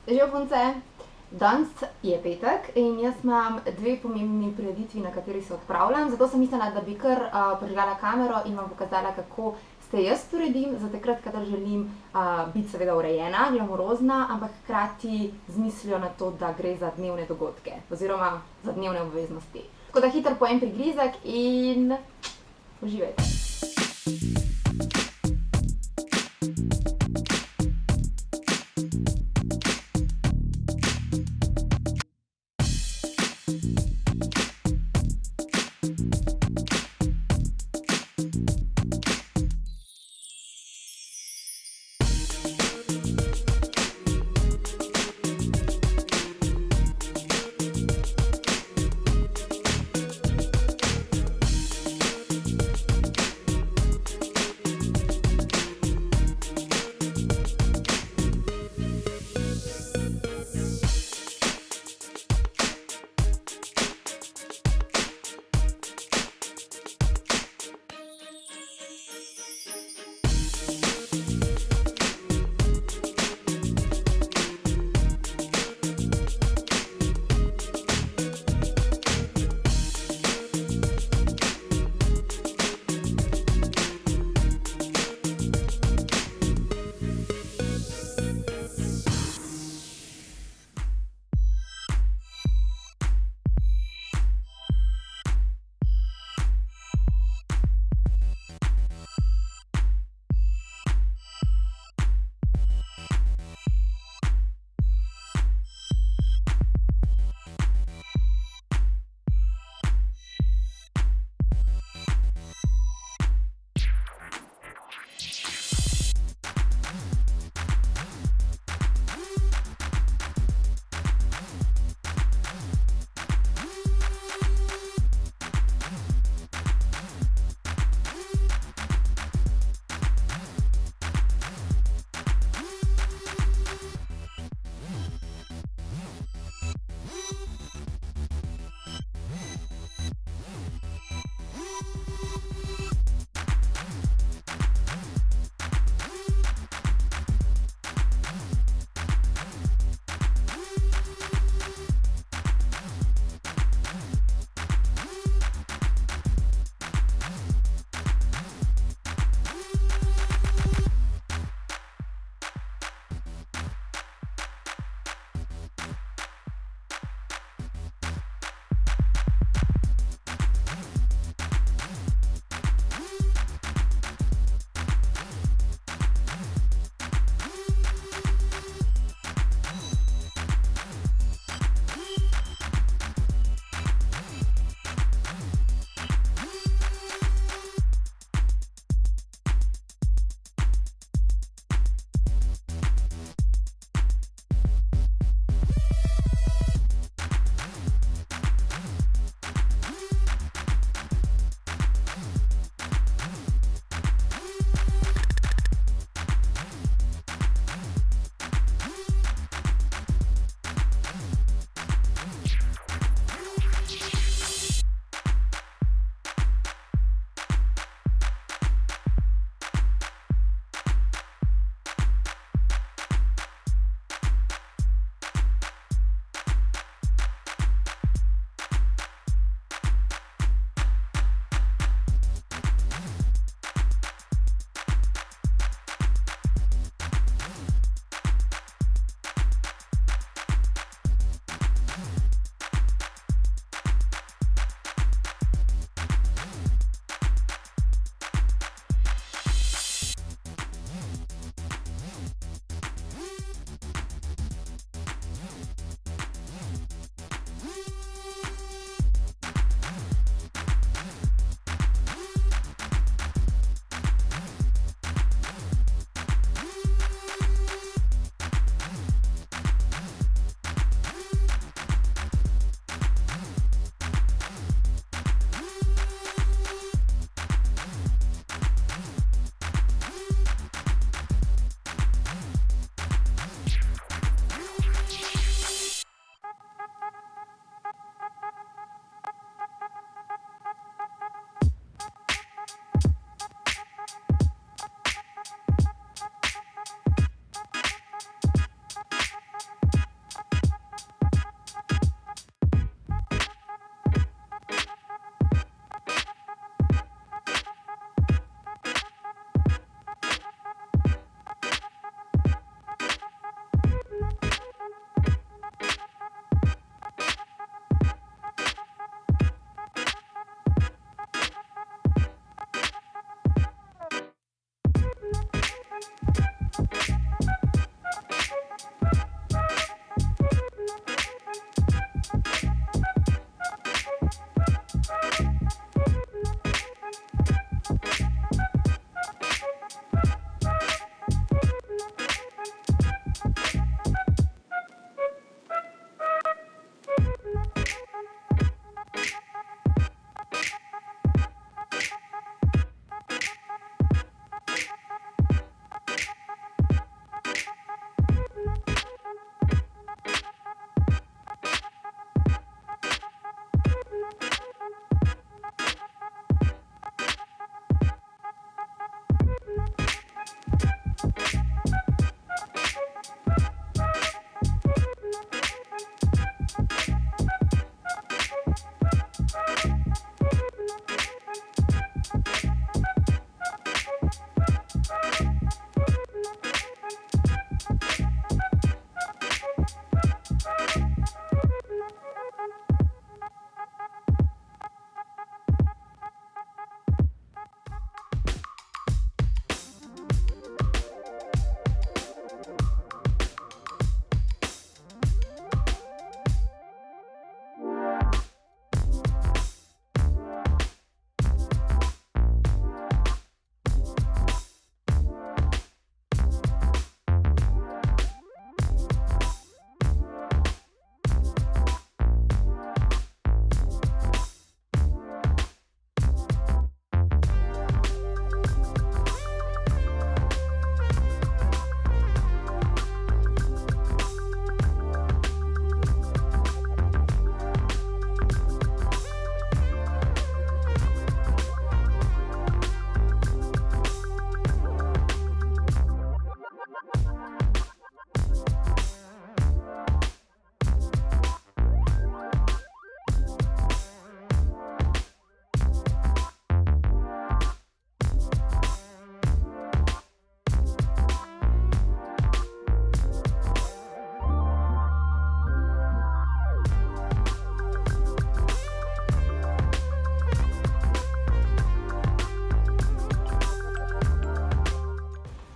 Živijo punce, danes je petek in jaz imam dve pomembni prireditvi, na kateri se odpravljam, zato sem mislila, da bi kar prižgala kamero in vam pokazala, kako se jaz uredim za takrat, kadar želim biti seveda urejena, glamurozna, ampak hkrati z mislijo na to, da gre za dnevne dogodke oziroma za dnevne obveznosti. Tako da hitro pojem prigrizek in uživajte.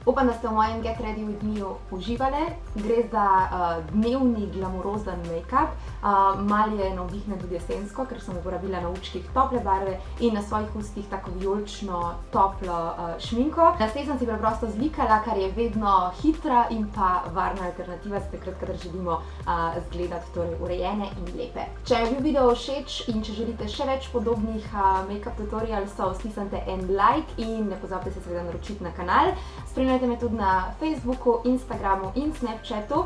Upam, da ste v mojem Get Ready With Me-ju uživali. Gre za dnevni glamurozen make-up. Malo je navdihnen tudi jesensko, ker sem uporabila na očkih tople barve in na svojih ustih tako vijolično, toplo šminko. Lase sem si preprosto zlikala, kar je vedno hitra in pa varna alternativa za takrat, kadar želimo izgledati torej urejene in lepe. Če vam je bil video všeč in če želite še več podobnih make-up tutorialsov, stisnite en like in ne pozabite se seveda naročiti na kanal. Spremljajte me tudi na Facebooku, Instagramu in Snapchatu.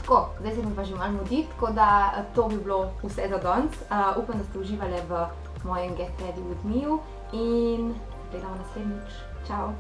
Tako, zdaj se mi pa že malo mudi, tako da to bi bilo vse za danes. Upam, da ste uživali v mojem Get Ready With Me-ju in gledamo naslednjič. Čau!